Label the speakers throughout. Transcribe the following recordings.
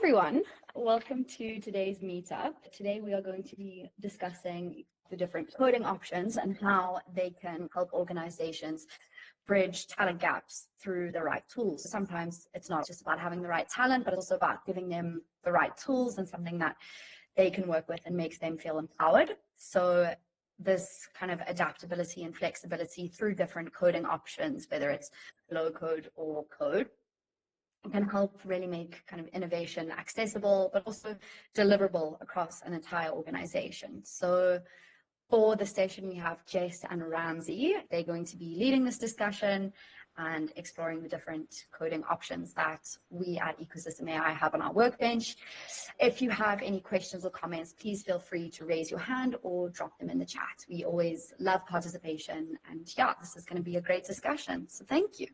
Speaker 1: everyone, welcome to today's meetup. Today we are going to be discussing the different coding options and how they can help organizations bridge talent gaps through the right tools. Sometimes it's not just about having the right talent, but it's also about giving them the right tools and something that they can work with and makes them feel empowered. So this kind of adaptability and flexibility through different coding options, whether it's low code or code, can help really make kind of innovation accessible, but also deliverable across an entire organization. So for the session, we have Jess and Ramsey. They're going to be leading this discussion and exploring the different coding options that we at Ecosystem AI have on our workbench. If you have any questions or comments, please feel free to raise your hand or drop them in the chat. We always love participation, and yeah, this is going to be a great discussion. So thank you.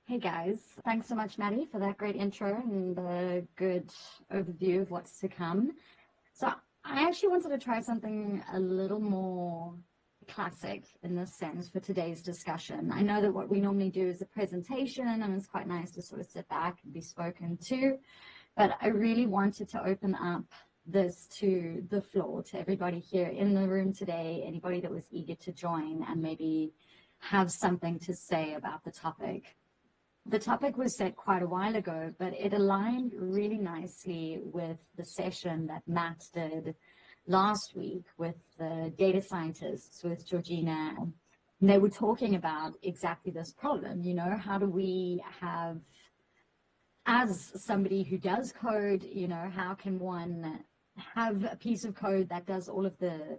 Speaker 2: Hey guys, thanks so much, Maddie, for that great intro and the good overview of what's to come. So I actually wanted to try something a little more classic in this sense for today's discussion. I know that what we normally do is a presentation, and it's quite nice to sort of sit back and be spoken to, but I really wanted to open up this to the floor, to everybody here in the room today, anybody that was eager to join and maybe have something to say about the topic. The topic was set quite a while ago, but it aligned really nicely with the session that Matt did last week with the data scientists, with Georgina. And they were talking about exactly this problem. You know, how do we have, as somebody who does code, you know, how can one have a piece of code that does all of the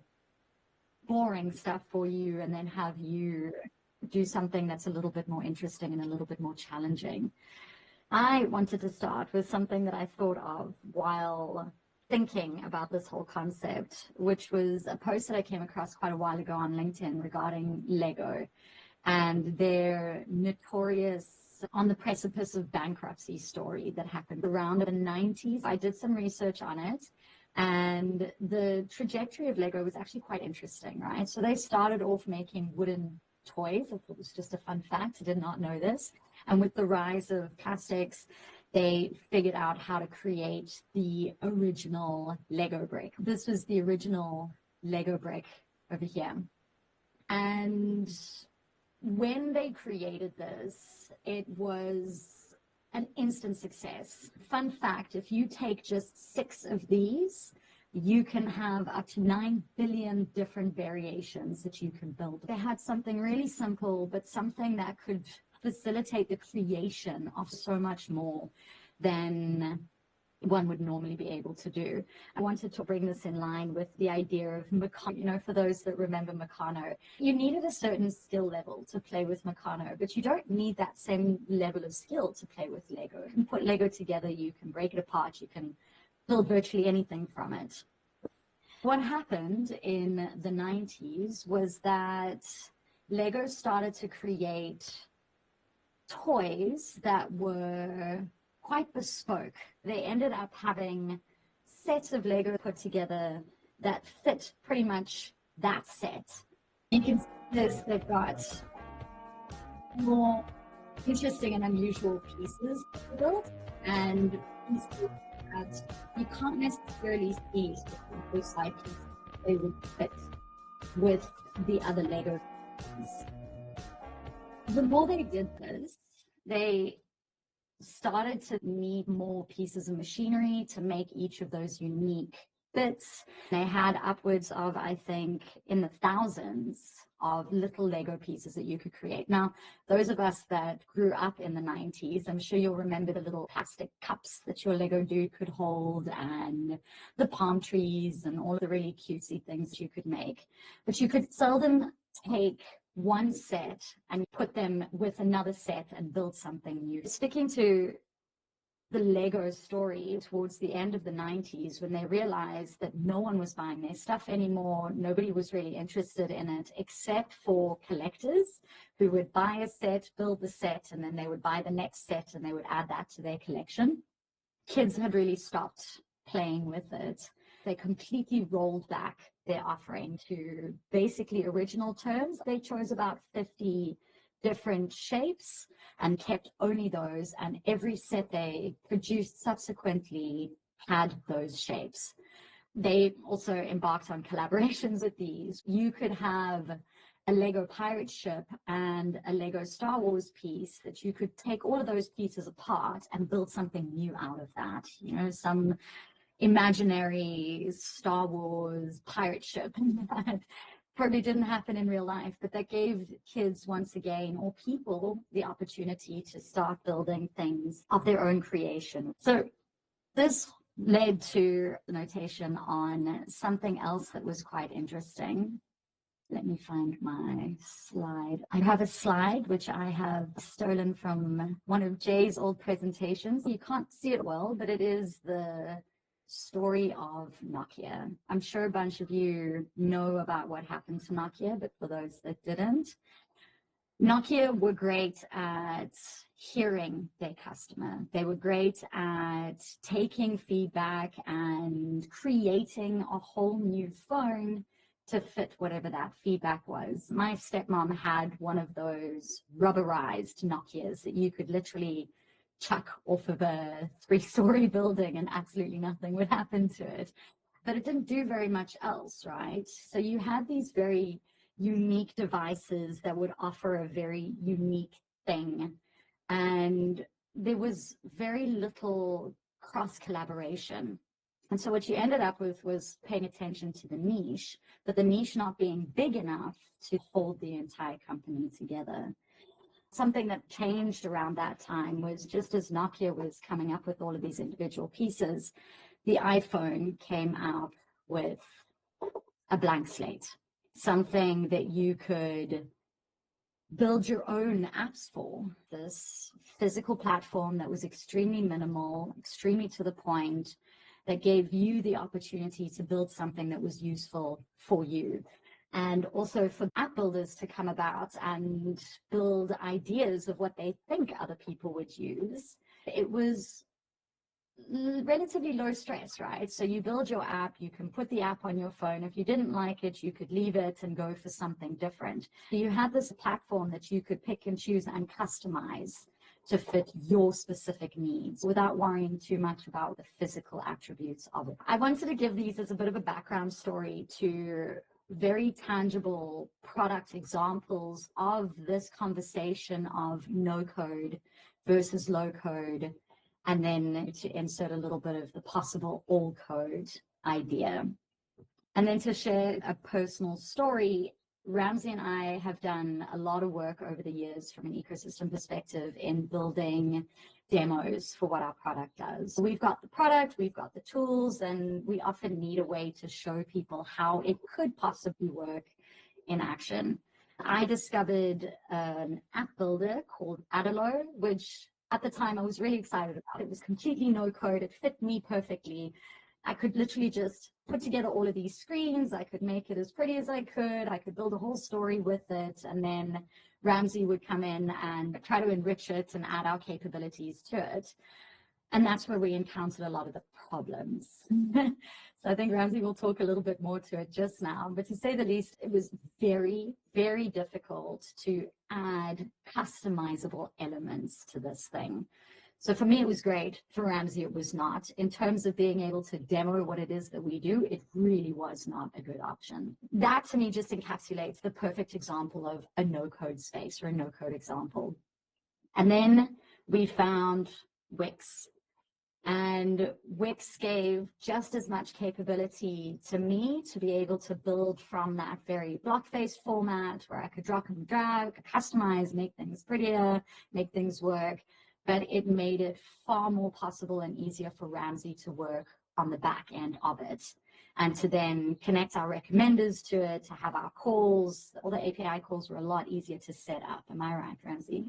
Speaker 2: boring stuff for you and then have you do something that's a little bit more interesting and a little bit more challenging. I wanted to start with something that I thought of while thinking about this whole concept, which was a post that I came across quite a while ago on LinkedIn regarding Lego and their notorious on the precipice of bankruptcy story that happened around the 90s. I did some research on it, and the trajectory of Lego was actually quite interesting, right? So they started off making wooden toys. I thought it was just a fun fact. I did not know this. And with the rise of plastics, they figured out how to create the original Lego brick. This was the original Lego brick over here. And when they created this, it was an instant success. Fun fact, if you take just 6 of these, you can have up to 9 billion different variations that you can build. They had something really simple, but something that could facilitate the creation of so much more than one would normally be able to do. I wanted to bring this in line with the idea of Meccano. You know, for those that remember Meccano, you needed a certain skill level to play with Meccano, but you don't need that same level of skill to play with Lego. You can put Lego together, you can break it apart, you can build virtually anything from it. What happened in the 90s was that Lego started to create toys that were quite bespoke. They ended up having sets of Lego put together that fit pretty much that set. You can see this, they've got more interesting and unusual pieces built, and that you can't necessarily see those side pieces. They would fit with the other Lego pieces. The more they did this, they started to need more pieces of machinery to make each of those unique bits. They had upwards of, I think, in the thousands of little Lego pieces that you could create. Now, those of us that grew up in the 90s, I'm sure you'll remember the little plastic cups that your Lego dude could hold and the palm trees and all of the really cutesy things that you could make. But you could seldom take one set and put them with another set and build something new. Sticking to the Lego story towards the end of the 90s, when they realized that no one was buying their stuff anymore, nobody was really interested in it except for collectors who would buy a set, build the set, and then they would buy the next set and they would add that to their collection. Kids had really stopped playing with it. They completely rolled back their offering to basically original terms. They chose about 50 different shapes and kept only those, and every set they produced subsequently had those shapes. They also embarked on collaborations with these. You could have a Lego pirate ship and a Lego Star Wars piece that you could take all of those pieces apart and build something new out of that. You know, some imaginary Star Wars pirate ship that probably didn't happen in real life, but that gave kids once again, or people, the opportunity to start building things of their own creation. So this led to the notation on something else that was quite interesting. Let me find my slide. I have a slide which I have stolen from one of Jay's old presentations. You can't see it well, but it is the story of Nokia. I'm sure a bunch of you know about what happened to Nokia, but for those that didn't, Nokia were great at hearing their customer. They were great at taking feedback and creating a whole new phone to fit whatever that feedback was. My stepmom had one of those rubberized Nokias that you could literally chuck off of a 3-story building and absolutely nothing would happen to it. But it didn't do very much else, right? So you had these very unique devices that would offer a very unique thing. And there was very little cross collaboration. And so what you ended up with was paying attention to the niche, but the niche not being big enough to hold the entire company together. Something that changed around that time was just as Nokia was coming up with all of these individual pieces, the iPhone came out with a blank slate, something that you could build your own apps for. This physical platform that was extremely minimal, extremely to the point, that gave you the opportunity to build something that was useful for you. And also for app builders to come about and build ideas of what they think other people would use. It was relatively low stress, right? So you build your app, you can put the app on your phone. If you didn't like it, you could leave it and go for something different. So you had this platform that you could pick and choose and customize to fit your specific needs without worrying too much about the physical attributes of it. I wanted to give these as a bit of a background story to very tangible product examples of this conversation of no code versus low code, and then to insert a little bit of the possible all code idea. And then to share a personal story, Ramsey and I have done a lot of work over the years from an ecosystem perspective in building demos for what our product does. We've got the product, we've got the tools, and we often need a way to show people how it could possibly work in action. I discovered an app builder called Adelo, which at the time I was really excited about. It was completely no code. It fit me perfectly. I could literally just put together all of these screens. I could make it as pretty as I could. I could build a whole story with it. And then Ramsey would come in and try to enrich it and add our capabilities to it. And that's where we encountered a lot of the problems. So I think Ramsey will talk a little bit more to it just now. But to say the least, it was very, very difficult to add customizable elements to this thing. So for me, it was great. For Ramsey, it was not. In terms of being able to demo what it is that we do, it really was not a good option. That to me just encapsulates the perfect example of a no-code space or a no-code example. And then we found Wix. And Wix gave just as much capability to me to be able to build from that very block-based format where I could drop and drag, customize, make things prettier, make things work. But it made it far more possible and easier for Ramsey to work on the back end of it and to then connect our recommenders to it, to have our calls. All the API calls were a lot easier to set up. Am I right, Ramsey?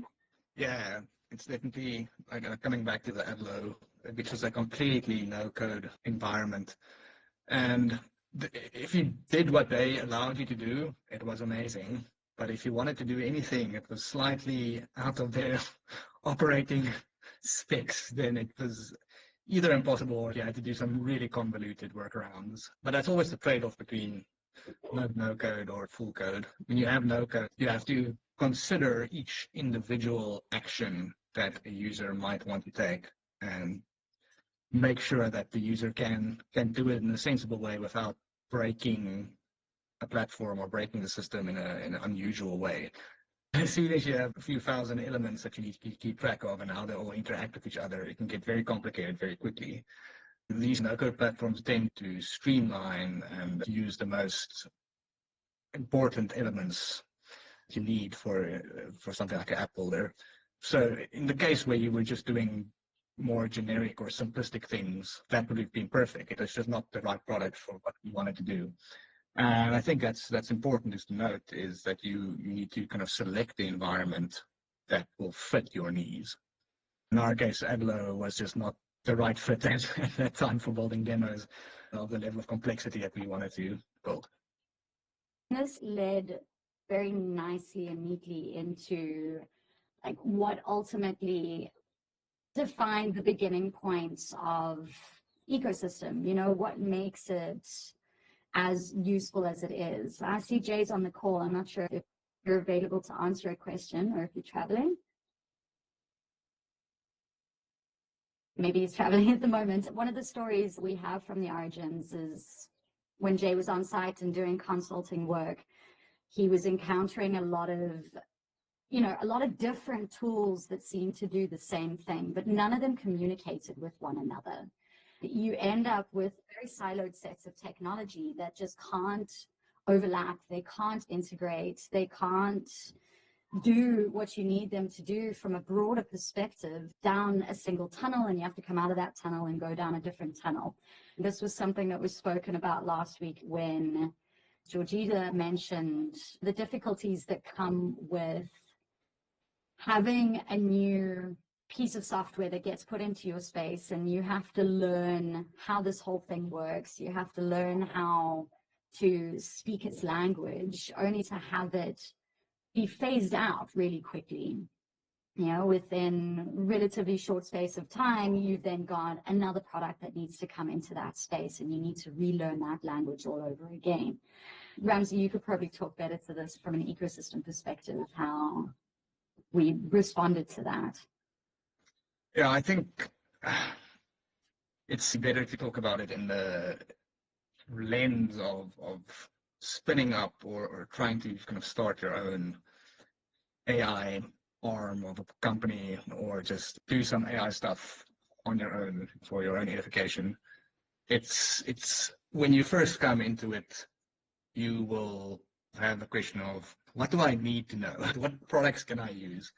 Speaker 3: Yeah, it's definitely like coming back to the Adlo, which was a completely no-code environment. And if you did what they allowed you to do, it was amazing. But if you wanted to do anything, it was slightly out of their operating specs, then it was either impossible or you had to do some really convoluted workarounds. But that's always the trade-off between no code or full code. When you have no code, you have to consider each individual action that a user might want to take and make sure that the user can do it in a sensible way without breaking a platform or breaking the system in an unusual way. As soon as you have a few thousand elements that you need to keep track of and how they all interact with each other, it can get very complicated very quickly. These no-code platforms tend to streamline and use the most important elements you need for something like an app builder. So in the case where you were just doing more generic or simplistic things, that would have been perfect. It was just not the right product for what you wanted to do. And I think that's important is to note is that you need to kind of select the environment that will fit your needs. In our case, Aglo was just not the right fit at that time for building demos of the level of complexity that we wanted to build.
Speaker 2: This led very nicely and neatly into like what ultimately defined the beginning points of ecosystem, what makes it as useful as it is. I see Jay's on the call. I'm not sure if you're available to answer a question or if you're traveling. Maybe he's traveling at the moment. One of the stories we have from the origins is when Jay was on site and doing consulting work, he was encountering a lot of different tools that seemed to do the same thing, but none of them communicated with one another. You end up with very siloed sets of technology that just can't overlap, they can't integrate, they can't do what you need them to do from a broader perspective down a single tunnel, and you have to come out of that tunnel and go down a different tunnel. This was something that was spoken about last week when Georgita mentioned the difficulties that come with having a new piece of software that gets put into your space, and you have to learn how this whole thing works. You have to learn how to speak its language, only to have it be phased out really quickly. Within relatively short space of time, you've then got another product that needs to come into that space, and you need to relearn that language all over again. Ramsey, you could probably talk better to this from an ecosystem perspective, how we responded to that.
Speaker 3: Yeah, I think it's better to talk about it in the lens of spinning up or trying to kind of start your own AI arm of a company, or just do some AI stuff on your own for your own edification. It's when you first come into it, you will have a question of, what do I need to know? What products can I use?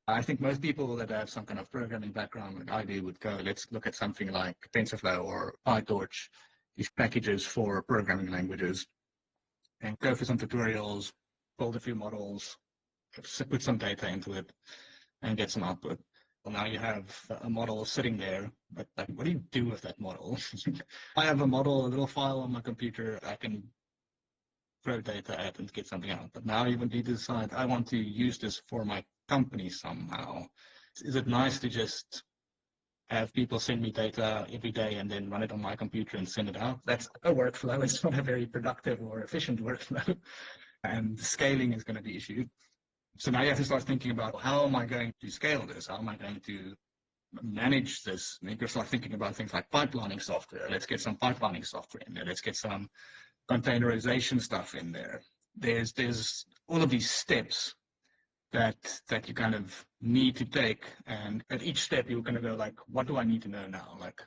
Speaker 3: I think most people that have some kind of programming background like I do would go, let's look at something like TensorFlow or PyTorch, these packages for programming languages, and go for some tutorials, build a few models, put some data into it, and get some output. Well, now you have a model sitting there, but like, what do you do with that model? I have a model, a little file on my computer, I can throw data at and get something out. But now you would need to decide, I want to use this for my company somehow. Is it nice to just have people send me data every day and then run it on my computer and send it out? That's a workflow. It's not a very productive or efficient workflow. And scaling is going to be issued. So now you have to start thinking about, how am I going to scale this? How am I going to manage this? And you can start thinking about things like pipelining software. Let's get some pipelining software in there. Let's get some containerization stuff in there. There's all of these steps that you kind of need to take, and at each step you're going to go like, what do I need to know now? Like,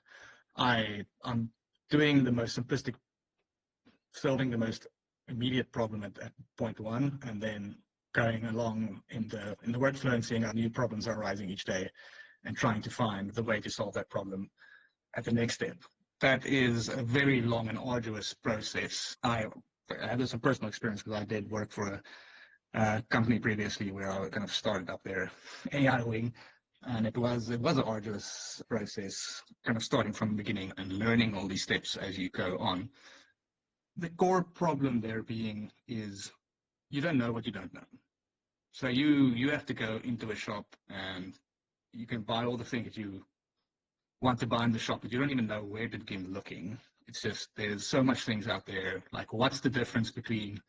Speaker 3: I'm doing the most simplistic, solving the most immediate problem at point one, and then going along in the workflow and seeing how new problems are arising each day and trying to find the way to solve that problem at the next step. That is a very long and arduous process. I had some personal experience because I did work for a company previously where I kind of started up their AI wing, and it was an arduous process, kind of starting from the beginning and learning all these steps as you go on. The core problem there being is you don't know what you don't know. So you have to go into a shop and you can buy all the things that you want to buy in the shop, but you don't even know where to begin looking. It's just there's so much things out there. Like, what's the difference between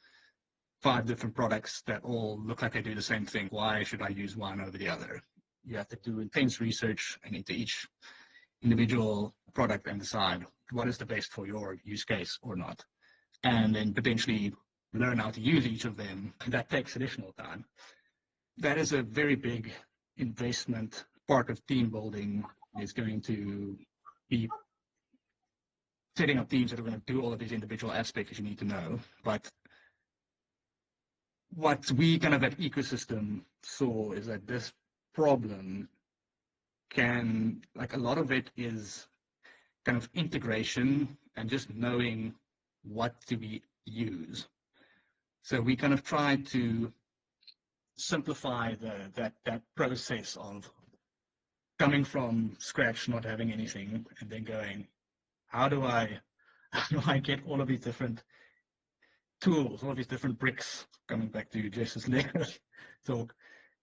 Speaker 3: 5 different products that all look like they do the same thing? Why should I use one over the other? You have to do intense research into each individual product and decide what is the best for your use case or not. And then potentially learn how to use each of them. And that takes additional time. That is a very big investment. Part of team building is going to be setting up teams that are going to do all of these individual aspects that you need to know. But what we kind of at Ecosystem saw is that this problem can, like, a lot of it is kind of integration and just knowing what do we use. So we kind of tried to simplify that process of coming from scratch, not having anything, and then going, how do I get all of these different tools, all of these different bricks, coming back to Jess's talk,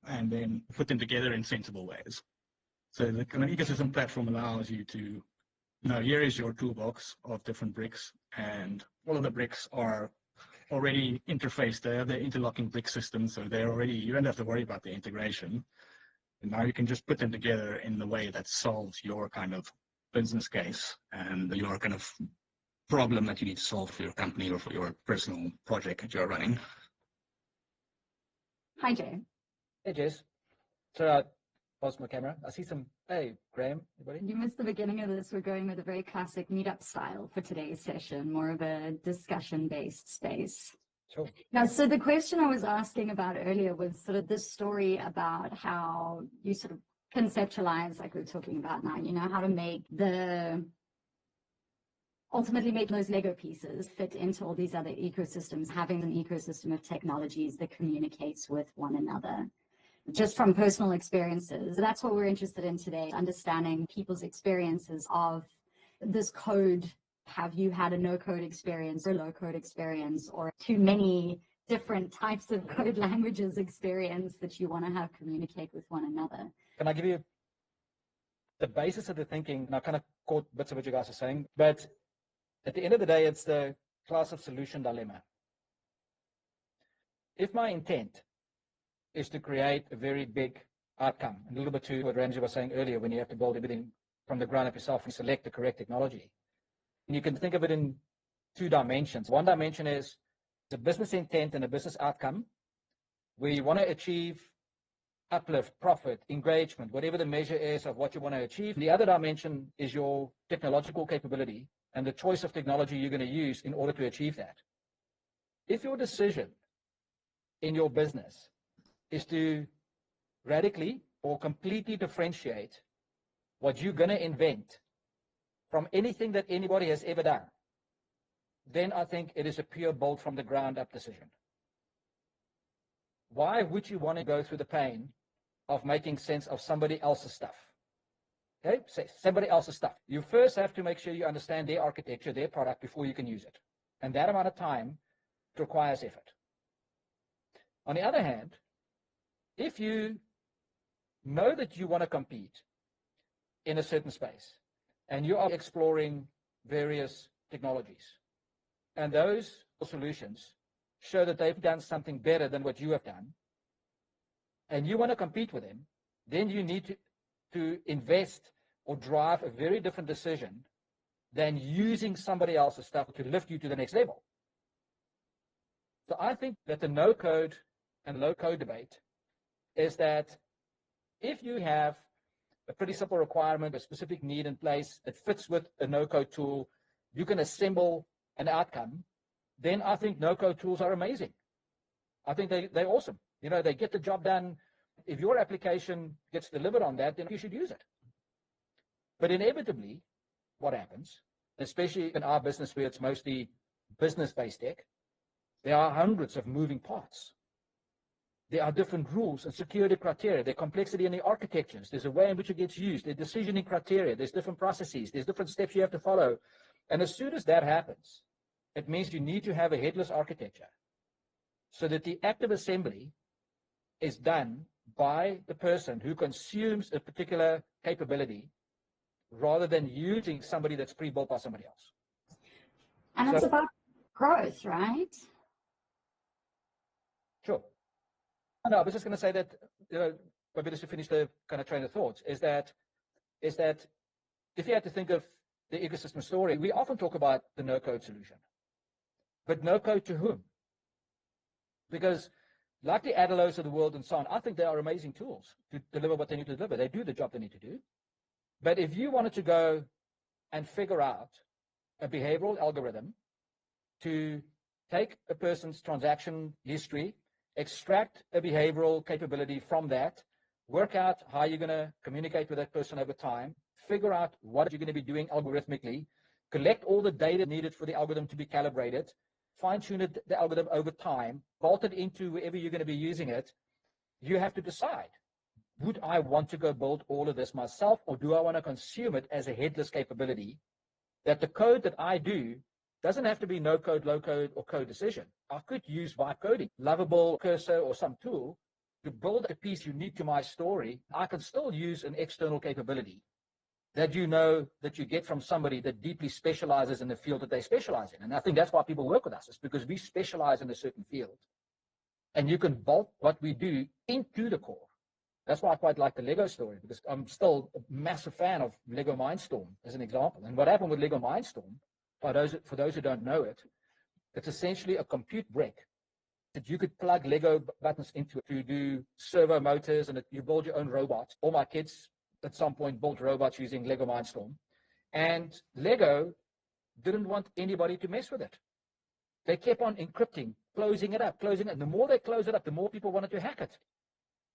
Speaker 3: and then put them together in sensible ways. So the kind of ecosystem platform allows you to, here is your toolbox of different bricks, and all of the bricks are already interfaced. They have the interlocking brick system, so you don't have to worry about the integration. And now you can just put them together in the way that solves your kind of business case and your kind of problem that you need to solve for your company or for your personal project that you're running.
Speaker 2: Hi, Jay.
Speaker 4: Hey, Jess. So I paused my camera. I see some. Hey, Graham, everybody.
Speaker 2: You missed the beginning of this. We're going with a very classic meetup style for today's session, more of a discussion-based space.
Speaker 4: Sure.
Speaker 2: Now, so the question I was asking about earlier was sort of this story about how you sort of conceptualize, like we're talking about now, how to ultimately make those Lego pieces fit into all these other ecosystems, having an ecosystem of technologies that communicates with one another. Just from personal experiences. That's what we're interested in today, understanding people's experiences of this code. Have you had a no-code experience or a low-code experience, or too many different types of code languages experience that you want to have communicate with one another?
Speaker 4: Can I give you the basis of the thinking? And I kind of caught bits of what you guys are saying, but at the end of the day, it's the class of solution dilemma. If my intent is to create a very big outcome, a little bit to what Ramsey was saying earlier, when you have to build everything from the ground up yourself and select the correct technology. And you can think of it in 2 dimensions. One dimension is the business intent and a business outcome, where you want to achieve uplift, profit, engagement, whatever the measure is of what you want to achieve. The other dimension is your technological capability and the choice of technology you're going to use in order to achieve that. If your decision in your business is to radically or completely differentiate what you're going to invent from anything that anybody has ever done, then I think it is a pure build from the ground up decision. Why would you want to go through the pain of making sense of somebody else's stuff? Okay, say somebody else's stuff. You first have to make sure you understand their architecture, their product, before you can use it. And that amount of time requires effort. On the other hand, if you know that you want to compete in a certain space and you are exploring various technologies, and those solutions show that they've done something better than what you have done, and you want to compete with them, then you need to invest or drive a very different decision than using somebody else's stuff to lift you to the next level. So I think that the no-code and low-code debate is that if you have a pretty simple requirement, a specific need in place that fits with a no-code tool, you can assemble an outcome, then I think no-code tools are amazing. I think they're awesome. They get the job done. If your application gets delivered on that, then you should use it. But inevitably, what happens, especially in our business where it's mostly business-based tech, there are hundreds of moving parts. There are different rules and security criteria. There's complexity in the architectures. There's a way in which it gets used. There's decisioning criteria. There's different processes. There's different steps you have to follow. And as soon as that happens, it means you need to have a headless architecture so that the active assembly is done by the person who consumes a particular capability rather than using somebody that's pre-built by somebody else.
Speaker 2: And it's about growth, right?
Speaker 4: Sure. No, I was just going to say that, maybe just to finish the kind of train of thoughts, is that if you had to think of the ecosystem story, we often talk about the no-code solution. But no-code to whom? Because like the Adelos of the world and so on, I think they are amazing tools to deliver what they need to deliver. They do the job they need to do. But if you wanted to go and figure out a behavioral algorithm to take a person's transaction history, extract a behavioral capability from that, work out how you're going to communicate with that person over time, figure out what you're going to be doing algorithmically, collect all the data needed for the algorithm to be calibrated, fine-tune the algorithm over time, bolt it into wherever you're going to be using it, you have to decide, would I want to go build all of this myself, or do I want to consume it as a headless capability that the code that I do doesn't have to be no code, low code, or code decision. I could use vibe coding, Lovable, Cursor, or some tool to build a piece unique to my story. I can still use an external capability that that you get from somebody that deeply specializes in the field that they specialize in. And I think that's why people work with us, is because we specialize in a certain field. And you can bolt what we do into the core. That's why I quite like the Lego story, because I'm still a massive fan of Lego Mindstorm as an example. And what happened with Lego Mindstorm, for those who don't know it, it's essentially a compute brick that you could plug Lego buttons into to do servo motors, and you build your own robot. All my kids at some point built robots using Lego Mindstorm. And Lego didn't want anybody to mess with it. They kept on encrypting, closing it up. And the more they close it up, the more people wanted to hack it.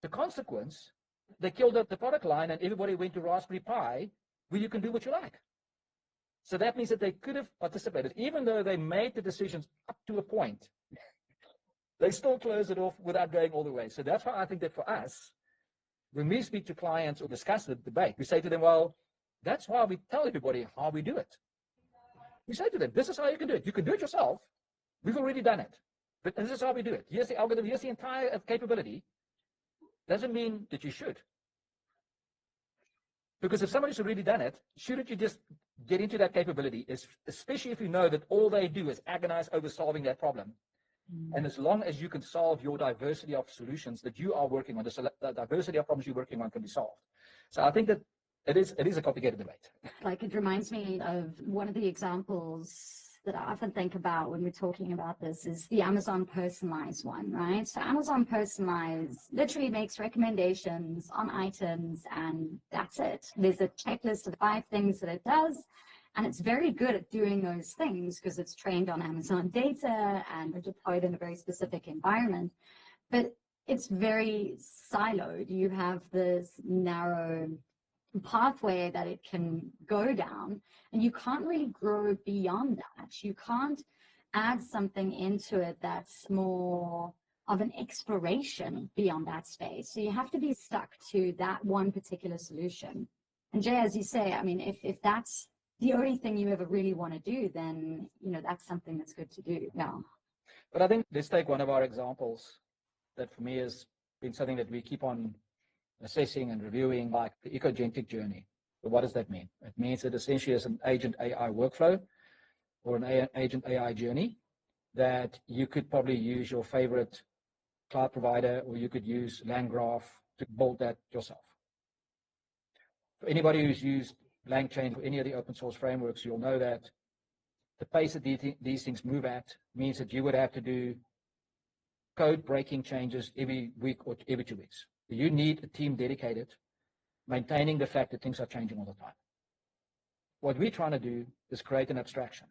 Speaker 4: The consequence, they killed the product line, and everybody went to Raspberry Pi, where you can do what you like. So that means that they could have participated, even though they made the decisions up to a point. They still close it off without going all the way. So that's why I think that for us, when we speak to clients or discuss the debate, we say to them, well, that's why we tell everybody how we do it. We say to them, this is how you can do it. You can do it yourself. We've already done it. But this is how we do it. Here's the algorithm. Here's the entire capability. Doesn't mean that you should. Because if somebody's already done it, shouldn't you just get into that capability, especially if you know that all they do is agonize over solving that problem? And as long as you can solve your diversity of solutions that you are working on, the diversity of problems you're working on can be solved. So I think that it is a complicated debate.
Speaker 2: Like, it reminds me of one of the examples that I often think about when we're talking about this is the Amazon personalized one, right? So Amazon personalized literally makes recommendations on items, and that's it. There's a checklist of 5 things that it does. And it's very good at doing those things because it's trained on Amazon data and deployed in a very specific environment. But it's very siloed. You have this narrow pathway that it can go down, and you can't really grow beyond that. You can't add something into it that's more of an exploration beyond that space. So you have to be stuck to that one particular solution. And Jay, as you say, I mean, if that's the only thing you ever really want to do, then, that's something that's good to do. Yeah.
Speaker 4: But I think let's take one of our examples that for me has been something that we keep on assessing and reviewing, like the ecogentic journey. So what does that mean? It means that essentially is an agent AI workflow or an agent AI journey that you could probably use your favorite cloud provider, or you could use LangGraph to build that yourself. For anybody who's used LangChain or any of the open source frameworks, you'll know that the pace that these things move at means that you would have to do code breaking changes every week or every 2 weeks. You need a team dedicated, maintaining the fact that things are changing all the time. What we're trying to do is create an abstraction.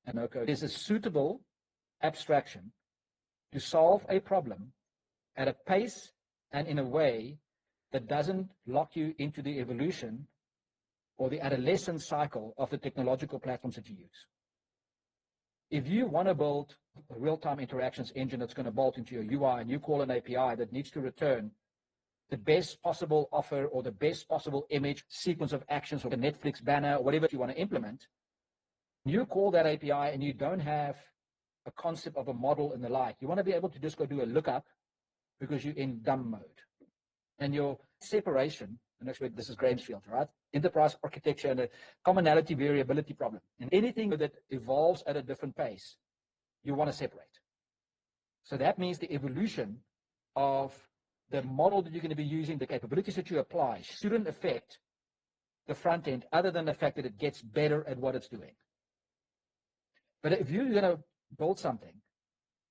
Speaker 4: And LowCode is a suitable abstraction to solve a problem at a pace and in a way that doesn't lock you into the evolution or the adolescent cycle of the technological platforms that you use. If you want to build a real-time interactions engine that's going to bolt into your UI, and you call an API that needs to return the best possible offer or the best possible image sequence of actions or the Netflix banner or whatever you want to implement, you call that API and you don't have a concept of a model and the like. You want to be able to just go do a lookup because you're in dumb mode. And your separation, and actually this is Graham's field, right? Enterprise architecture and a commonality variability problem. And anything that evolves at a different pace, you want to separate. So that means the evolution of the model that you're going to be using, the capabilities that you apply, shouldn't affect the front end other than the fact that it gets better at what it's doing. But if you're going to build something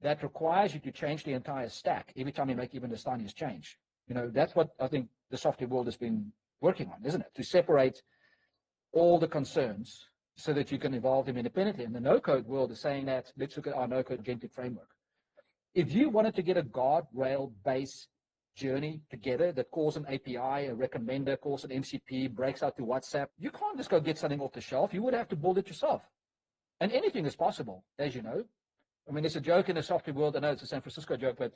Speaker 4: that requires you to change the entire stack every time you make even the tiniest change, that's what I think the software world has been working on, isn't it? To separate all the concerns so that you can evolve them independently. And the no-code world is saying that, let's look at our no-code agentic framework. If you wanted to get a guardrail-based journey together that calls an API, a recommender, calls an MCP, breaks out to WhatsApp, you can't just go get something off the shelf. You would have to build it yourself. And anything is possible, as you know. I mean, there's a joke in the software world. I know it's a San Francisco joke, but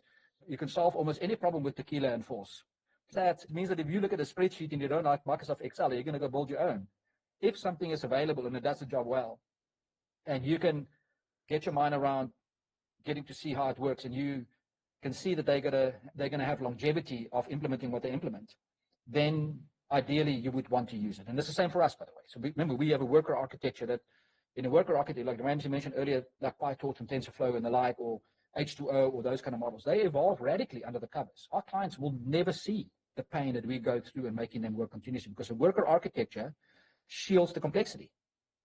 Speaker 4: you can solve almost any problem with tequila and force. That means that if you look at a spreadsheet and you don't like Microsoft Excel, you're going to go build your own. If something is available and it does the job well, and you can get your mind around getting to see how it works, and you can see that they're gonna have longevity of implementing what they implement, then ideally you would want to use it. And it's the same for us, by the way. So remember, we have a worker architecture that, in a worker architecture, like Ramsey mentioned earlier, like PyTorch and TensorFlow and the like, or H2O or those kind of models, they evolve radically under the covers. Our clients will never see the pain that we go through in making them work continuously, because a worker architecture shields the complexity.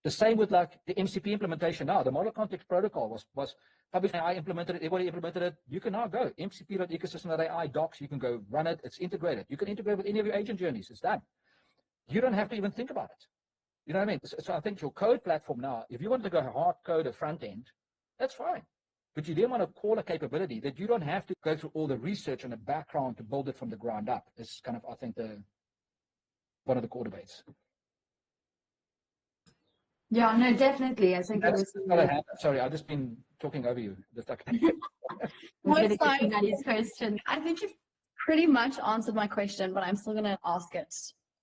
Speaker 4: The same with like the MCP implementation now. The Model Context Protocol was published. I implemented it. Everybody implemented it. You can now go mcp.ecosystem.ai docs. You can go run it. It's integrated. You can integrate with any of your agent journeys. It's done. You don't have to even think about it. You know what I mean? So I think your code platform now, if you want to go hard code a front end, that's fine. But you then want to call a capability that you don't have to go through all the research and the background to build it from the ground up. It's kind of, I think, one of the core debates.
Speaker 2: Yeah, no, definitely. I think
Speaker 4: Sorry, I've just been talking over you.
Speaker 1: What's fine.
Speaker 2: Maddie's question.
Speaker 1: I think you've pretty much answered my question, but I'm still going to ask it.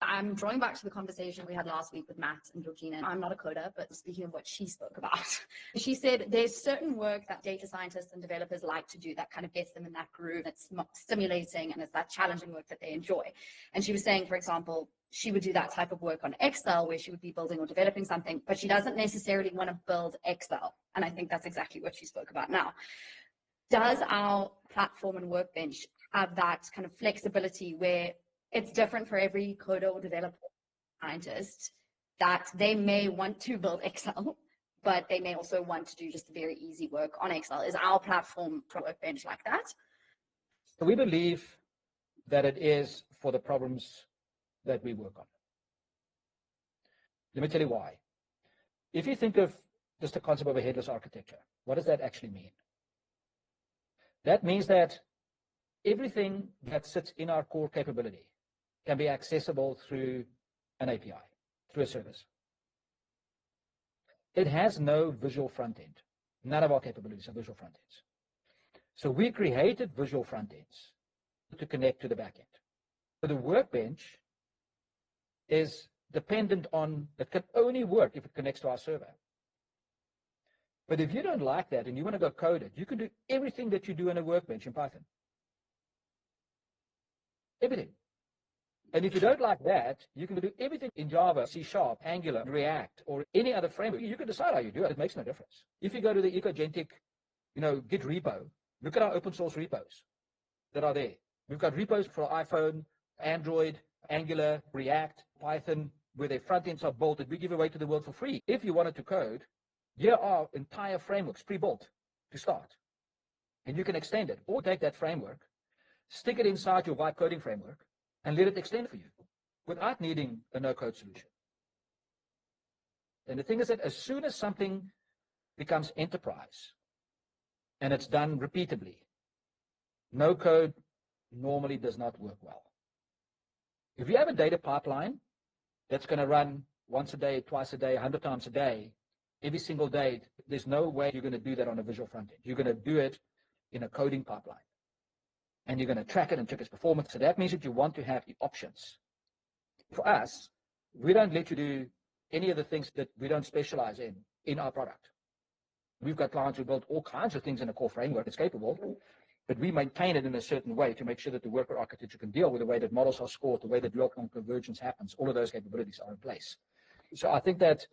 Speaker 1: I'm drawing back to the conversation we had last week with Matt and Georgina. I'm not a coder, but speaking of what she spoke about, she said there's certain work that data scientists and developers like to do that kind of gets them in that groove. It's stimulating and it's that challenging work that they enjoy. And she was saying, for example, she would do that type of work on Excel where she would be building or developing something, but she doesn't necessarily want to build Excel. And I think that's exactly what she spoke about now. Does our platform and workbench have that kind of flexibility where it's different for every coder or developer scientist, that they may want to build Excel, but they may also want to do just very easy work on Excel? Is our platform for workbench like that?
Speaker 4: So we believe that it is for the problems that we work on. Let me tell you why. If you think of just the concept of a headless architecture, what does that actually mean? That means that everything that sits in our core capability can be accessible through an API, through a service. It has no visual front end. None of our capabilities are visual front ends. So we created visual front ends to connect to the back end. So the workbench is dependent on, it can only work if it connects to our server. But if you don't like that and you want to go code it, you can do everything that you do in a workbench in Python. Everything. And if you don't like that, you can do everything in Java, C#, Angular, React, or any other framework. You can decide how you do it. It makes no difference. If you go to the Ecogentic, Git repo, look at our open source repos that are there. We've got repos for iPhone, Android, Angular, React, Python, where their front ends are built that we give away to the world for free. If you wanted to code, here are entire frameworks pre-built to start. And you can extend it, or take that framework, stick it inside your vibe coding framework, and let it extend for you without needing a no-code solution. And the thing is that as soon as something becomes enterprise and it's done repeatably, no-code normally does not work well. If you have a data pipeline that's going to run once a day, twice a day, 100 times a day, every single day, there's no way you're going to do that on a visual front end. You're going to do it in a coding pipeline. And you're going to track it and check its performance. So that means that you want to have the options. For us, we don't let you do any of the things that we don't specialize in our product. We've got clients who build all kinds of things in a core framework. It's capable, but we maintain it in a certain way to make sure that the worker architecture can deal with the way that models are scored, the way that real-time convergence happens. All of those capabilities are in place. So I think that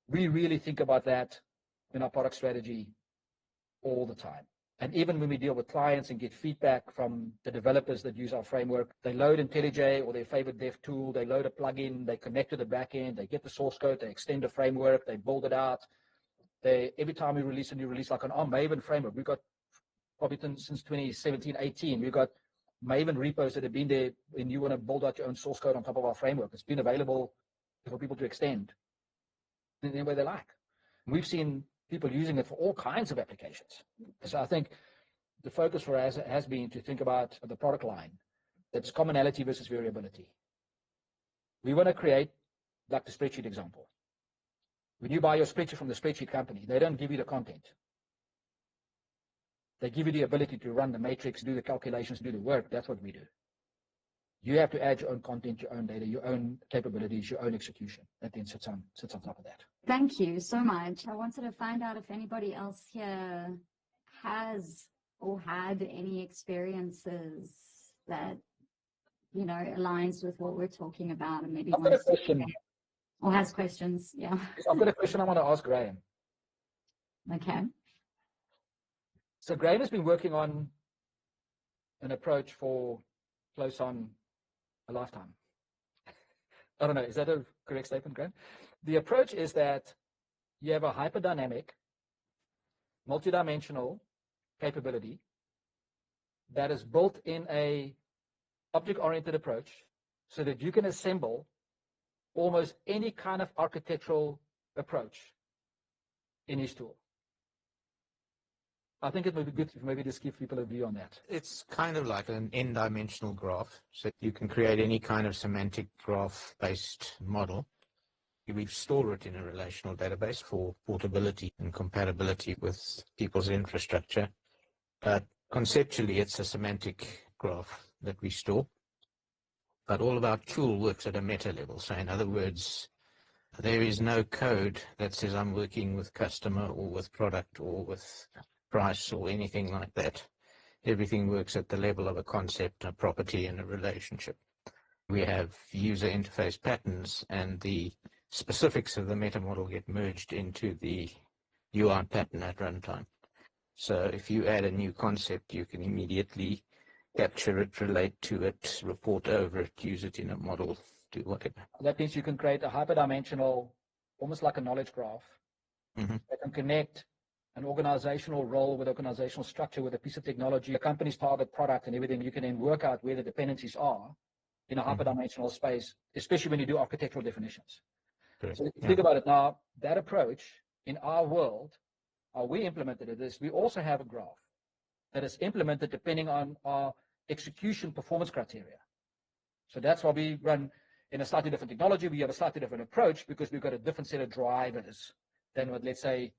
Speaker 4: we really think about that in our product strategy all the time. And even when we deal with clients and get feedback from the developers that use our framework, they load IntelliJ or their favorite dev tool, they load a plugin, they connect to the backend, they get the source code, they extend the framework, they build it out. Every time we release a new release, like on our Maven framework, we've got probably since 2017, 18, we've got Maven repos that have been there, and you want to build out your own source code on top of our framework. It's been available for people to extend in any way they like. We've seen people using it for all kinds of applications. So I think the focus for us has been to think about the product line. That's commonality versus variability. We want to create, like the spreadsheet example. When you buy your spreadsheet from the spreadsheet company, they don't give you the content. They give you the ability to run the matrix, do the calculations, do the work. That's what we do. You have to add your own content, your own data, your own capabilities, your own execution that then sits on top of that.
Speaker 2: Thank you so much. I wanted to find out if anybody else here has or had any experiences that, you know, aligns with what we're talking about and maybe
Speaker 4: I've got a
Speaker 2: wants to
Speaker 4: question.
Speaker 2: share or has questions. Yeah.
Speaker 4: I've got a question I want to ask Graham.
Speaker 2: Okay.
Speaker 4: So Graham has been working on an approach for close on a lifetime. I don't know, is that a correct statement, Graham? The approach is that you have a hyperdynamic, multidimensional capability that is built in a object-oriented approach so that you can assemble almost any kind of architectural approach in his tool. I think it would be good to maybe just give people a view on that.
Speaker 5: It's kind of like an n-dimensional graph, so you can create any kind of semantic graph-based model. We store it in a relational database for portability and compatibility with people's infrastructure. But conceptually, it's a semantic graph that we store. But all of our tool works at a meta level. So in other words, there is no code that says I'm working with customer or with product or with price or anything like that. Everything works at the level of a concept, a property, and a relationship. We have user interface patterns, and the specifics of the meta model get merged into the UI pattern at runtime. So if you add a new concept, you can immediately capture it, relate to it, report over it, use it in a model, do whatever.
Speaker 4: That means you can create a hyperdimensional, almost like a knowledge graph, that can connect an organizational role with organizational structure with a piece of technology, a company's target product and everything. You can then work out where the dependencies are in a hyperdimensional space, especially when you do architectural definitions.
Speaker 5: Correct.
Speaker 4: So if you think about it now, that approach in our world, how we implemented it is we also have a graph that is implemented depending on our execution performance criteria. So that's why we run in a slightly different technology. We have a slightly different approach because we've got a different set of drivers than what, let's say,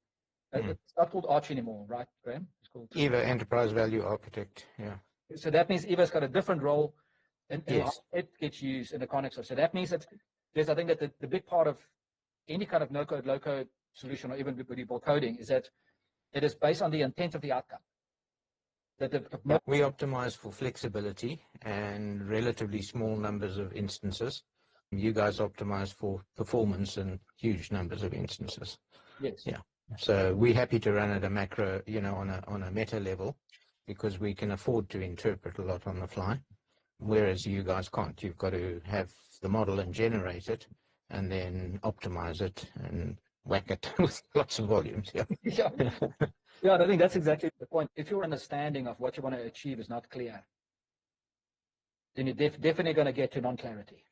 Speaker 4: it's not called Arch anymore, right, Graham? It's called
Speaker 5: EVA, Enterprise Value Architect, yeah.
Speaker 4: So that means EVA's got a different role in
Speaker 5: Yes.
Speaker 4: how it gets used in the context of. So that means that there's, I think that the big part of any kind of no-code, low-code solution, or even with people coding, is that it is based on the intent of the outcome. That
Speaker 5: We optimize for flexibility and relatively small numbers of instances. You guys optimize for performance and huge numbers of instances.
Speaker 4: Yes.
Speaker 5: Yeah. So we're happy to run at a macro, you know, on a meta level, because we can afford to interpret a lot on the fly, whereas you guys can't. You've got to have the model and generate it and then optimize it and whack it with lots of volumes. Yeah.
Speaker 4: Yeah. Yeah, I think that's exactly the point. If your understanding of what you want to achieve is not clear, then you're definitely going to get to non-clarity.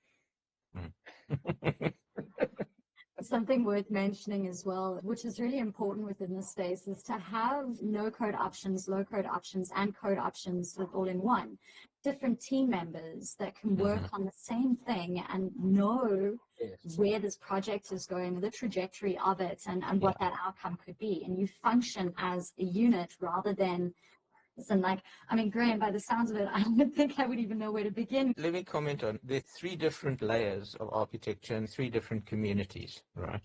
Speaker 2: Something worth mentioning as well, which is really important within this space, is to have no-code options, low-code options, and code options with all in one. Different team members that can work on the same thing and know where this project is going, the trajectory of it, and what that outcome could be. And you function as a unit rather than, Graham, by the sounds of it, I don't think I would even know where to begin.
Speaker 5: Let me comment on, there are 3 different layers of architecture and 3 different communities, right?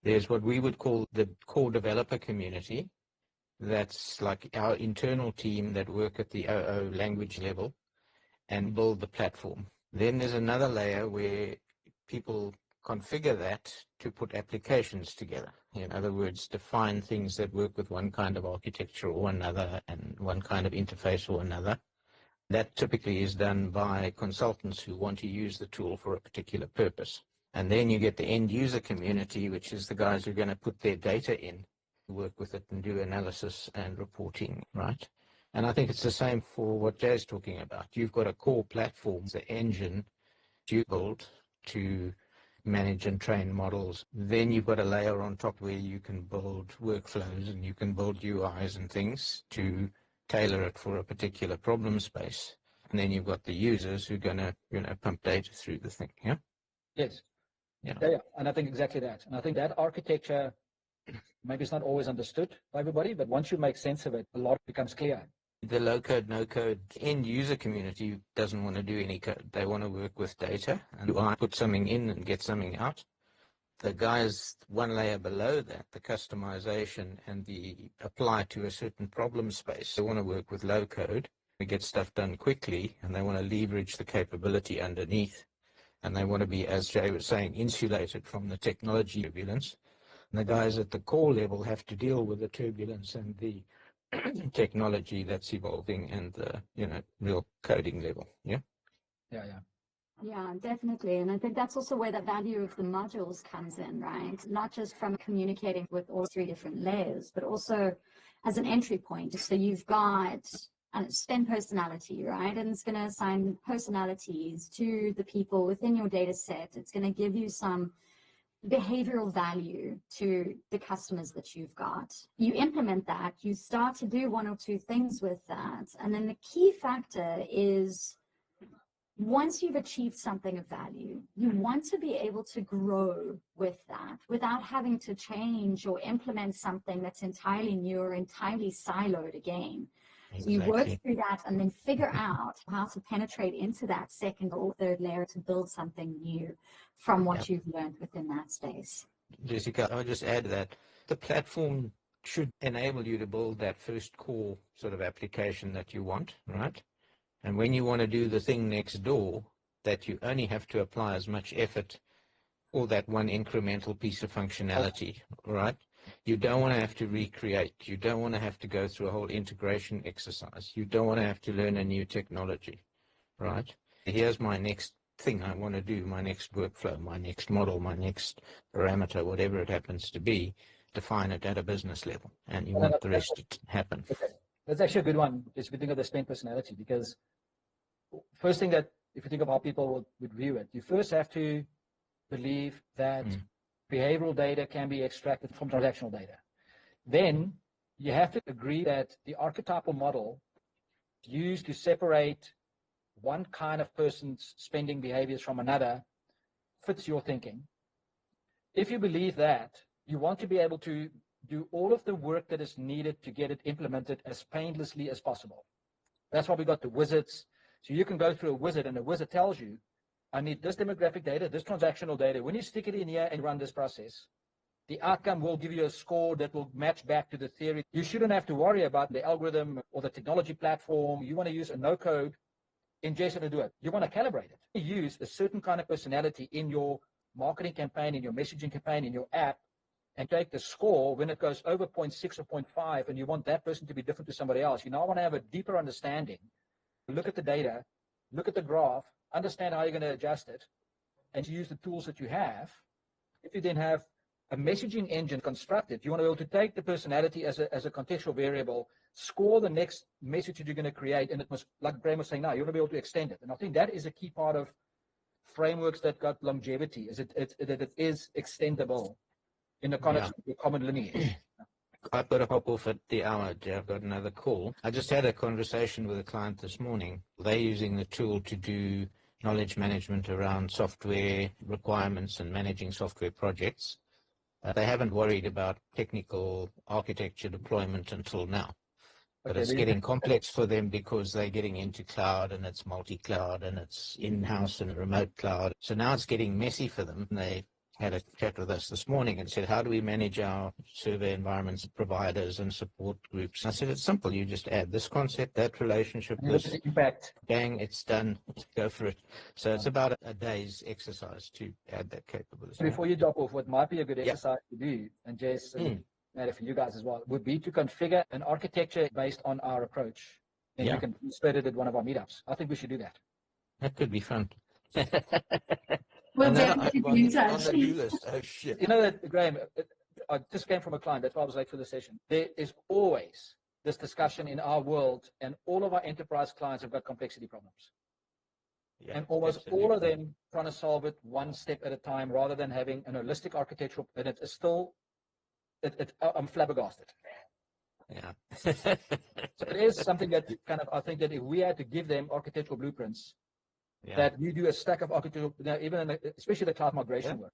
Speaker 5: There's what we would call the core developer community, That's like our internal team that work at the OO language level and build the platform. Then there's another layer where people configure that to put applications together. In other words, define things that work with one kind of architecture or another and one kind of interface or another. That typically is done by consultants who want to use the tool for a particular purpose. And then you get the end user community, which is the guys who are going to put their data in, work with it and do analysis and reporting, right? And I think it's the same for what Jay's talking about. You've got a core platform, the engine you build to manage and train models. Then you've got a layer on top where you can build workflows and you can build UIs and things to tailor it for a particular problem space. And then you've got the users who are going to, pump data through the thing. Yeah.
Speaker 4: Yes.
Speaker 5: Yeah.
Speaker 4: Yeah. And I think exactly that. And I think that architecture, maybe it's not always understood by everybody, but once you make sense of it, a lot becomes clear.
Speaker 5: The low-code, no-code end user community doesn't want to do any code. They want to work with data and put something in and get something out. The guys one layer below that, the customization and the apply to a certain problem space, they want to work with low-code to get stuff done quickly, and they want to leverage the capability underneath. And they want to be, as Jay was saying, insulated from the technology turbulence. And the guys at the core level have to deal with the turbulence and the technology that's evolving and the, real coding level. Yeah.
Speaker 4: Yeah, yeah.
Speaker 2: Yeah, definitely. And I think that's also where the value of the modules comes in, right? Not just from communicating with all three different layers, but also as an entry point. So you've got spend personality, right? And it's going to assign personalities to the people within your data set. It's going to give you some behavioral value to the customers that you've got. You implement that, you start to do one or two things with that. And then the key factor is once you've achieved something of value, you want to be able to grow with that without having to change or implement something that's entirely new or entirely siloed again.
Speaker 5: Exactly.
Speaker 2: So you work through that and then figure out how to penetrate into that second or third layer to build something new from what you've learned within that space.
Speaker 5: Jessica, I would just add that the platform should enable you to build that first core sort of application that you want, right? And when you want to do the thing next door, that you only have to apply as much effort for that one incremental piece of functionality, right? You don't want to have to recreate. You don't want to have to go through a whole integration exercise. You don't want to have to learn a new technology, right? Here's my next thing I want to do, my next workflow, my next model, my next parameter, whatever it happens to be, define it at a business level. And you want the rest to happen.
Speaker 4: Okay. That's actually a good one, is if you think of the spend personality, because first thing that, if you think of how people would view it, you first have to believe that behavioral data can be extracted from transactional data. Then you have to agree that the archetypal model used to separate one kind of person's spending behaviors from another fits your thinking. If you believe that, you want to be able to do all of the work that is needed to get it implemented as painlessly as possible. That's why we got the wizards. So you can go through a wizard and the wizard tells you, I need this demographic data, this transactional data. When you stick it in here and run this process, the outcome will give you a score that will match back to the theory. You shouldn't have to worry about the algorithm or the technology platform. You want to use a no-code ingest to do it. You want to calibrate it. You use a certain kind of personality in your marketing campaign, in your messaging campaign, in your app, and take the score when it goes over 0.6 or 0.5, and you want that person to be different to somebody else. You now want to have a deeper understanding. Look at the data, look at the graph, understand how you're going to adjust it, and use the tools that you have. If you then have a messaging engine constructed, you want to be able to take the personality as a contextual variable, score the next message that you're going to create, and it must, like Graham was saying now, you want to be able to extend it. And I think that is a key part of frameworks that got longevity, is that it is extendable in the context of the common lineage.
Speaker 5: I've got to hop off at the hour, Jay. I've got another call. I just had a conversation with a client this morning. They're using the tool to do knowledge management around software requirements and managing software projects. They haven't worried about technical architecture deployment until now. But it's getting complex for them because they're getting into cloud, and it's multi-cloud, and it's in-house and remote cloud. So now it's getting messy for them. They're had a chat with us this morning and said, how do we manage our server environments, providers, and support groups? And I said, it's simple. You just add this concept, that relationship,
Speaker 4: And look at
Speaker 5: this,
Speaker 4: the impact.
Speaker 5: bang, it's done. Go for it. So it's about a day's exercise to add that capability.
Speaker 4: Before you drop off, what might be a good
Speaker 5: Yeah.
Speaker 4: exercise to do, and Jess, and Matt, for you guys as well, would be to configure an architecture based on our approach. And
Speaker 5: Yeah.
Speaker 4: we can spread it at one of our meetups. I think we should do that.
Speaker 5: That could be fun.
Speaker 2: We'll
Speaker 5: Another
Speaker 2: definitely
Speaker 5: item
Speaker 2: be in
Speaker 5: on
Speaker 2: touch.
Speaker 5: the view list. Oh, shit.
Speaker 4: You know that, Graham, I just came from a client. That's why I was late for the session. There is always this discussion in our world, and all of our enterprise clients have got complexity problems.
Speaker 5: Yeah,
Speaker 4: And almost all of
Speaker 5: absolutely.
Speaker 4: them trying to solve it one step at a time rather than having an holistic architectural, and it is still, I'm flabbergasted.
Speaker 5: Yeah.
Speaker 4: So it is something that kind of, I think that if we had to give them architectural blueprints,
Speaker 5: Yeah.
Speaker 4: that we do a stack of architectural, even in especially the cloud migration work,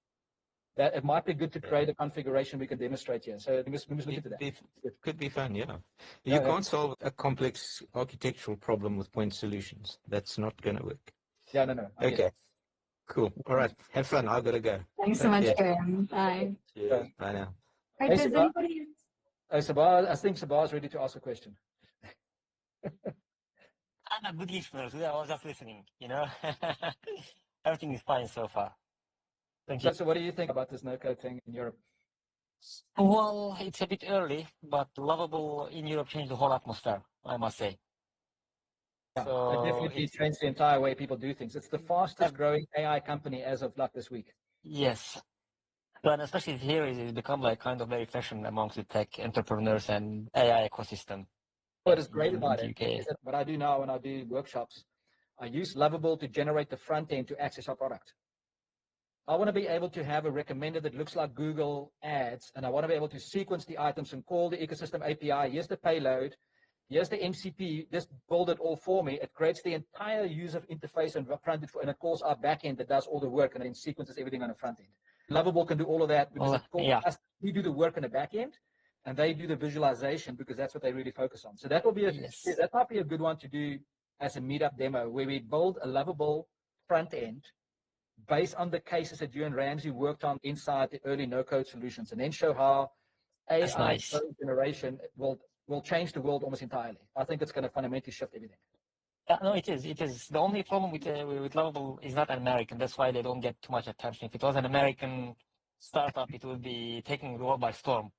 Speaker 4: that it might be good to create a configuration we can demonstrate here. So we must look into that.
Speaker 5: It could be fun, yeah. You
Speaker 4: Yeah,
Speaker 5: can't solve a complex architectural problem with point solutions. That's not going to work.
Speaker 4: Yeah, no. I get
Speaker 5: Okay,
Speaker 4: it.
Speaker 5: cool. All right, have fun. I've got to go.
Speaker 2: Thanks so much,
Speaker 5: Yeah.
Speaker 2: Graham. Bye.
Speaker 5: Cheers. Bye now.
Speaker 2: Right,
Speaker 4: Hey,
Speaker 2: does
Speaker 4: Sabah.
Speaker 2: anybody
Speaker 4: I think Sabah is ready to ask a question.
Speaker 6: I'm a good listener. Today I was just listening, Everything is fine so far. Thank you.
Speaker 4: So what do you think about this no-code thing in Europe?
Speaker 6: Well, it's a bit early, but Lovable in Europe changed the whole atmosphere, I must say.
Speaker 4: Yeah,
Speaker 6: So
Speaker 4: it definitely changed the entire way people do things. It's the fastest growing AI company as of like this week.
Speaker 6: yes. And especially here, it's become like kind of very fashion amongst the tech entrepreneurs and AI ecosystem.
Speaker 4: What is great
Speaker 6: in
Speaker 4: about
Speaker 6: the
Speaker 4: it
Speaker 6: UK.
Speaker 4: is that what I do now when I do workshops, I use Lovable to generate the front end to access our product. I want to be able to have a recommender that looks like Google Ads, and I want to be able to sequence the items and call the ecosystem API. Here's the payload. Here's the MCP. Just build it all for me. It creates the entire user interface and front end, and it calls our back end that does all the work and then sequences everything on the front end. Lovable can do all of that because
Speaker 6: Well,
Speaker 4: it calls
Speaker 6: yeah.
Speaker 4: us. We do the work on the back end, and they do the visualization because that's what they really focus on. So that will be that might be a good one to do as a meetup demo where we build a Lovable front end based on the cases that you and Ramsey worked on inside the early no-code solutions, and then show how
Speaker 6: That's
Speaker 4: AI
Speaker 6: nice.
Speaker 4: code generation will change the world almost entirely. I think it's going to fundamentally shift everything.
Speaker 6: Yeah, no, it is. It is. The only problem with Lovable is not American. That's why they don't get too much attention. If it was an American startup, it would be taking the world by storm.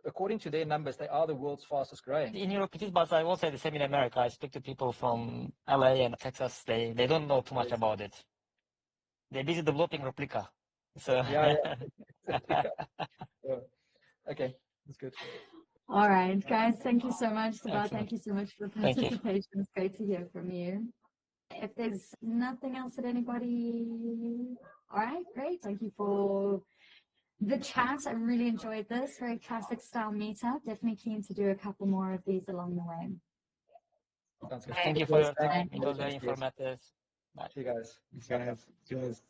Speaker 4: According to their numbers, they are the world's fastest growing.
Speaker 6: In Europe, it is, but I won't say the same in America. I speak to people from LA and Texas. They don't know too much about it. They're busy developing Replica. So
Speaker 4: Yeah. Okay, that's good.
Speaker 2: All right, guys, thank you so much. Sabah,
Speaker 6: Excellent.
Speaker 2: thank you so much for the
Speaker 6: Thank you.
Speaker 2: participation. It's great to hear from you. If there's nothing else that anybody... All right, great. Thank you for the chat. I really enjoyed this. Very classic style meetup. Definitely keen to do a couple more of these along the way.
Speaker 4: Sounds good.
Speaker 6: Thank you for your time.
Speaker 4: Thank
Speaker 6: It was very
Speaker 4: you.
Speaker 6: informative. Bye.
Speaker 4: See you guys.
Speaker 3: Cheers.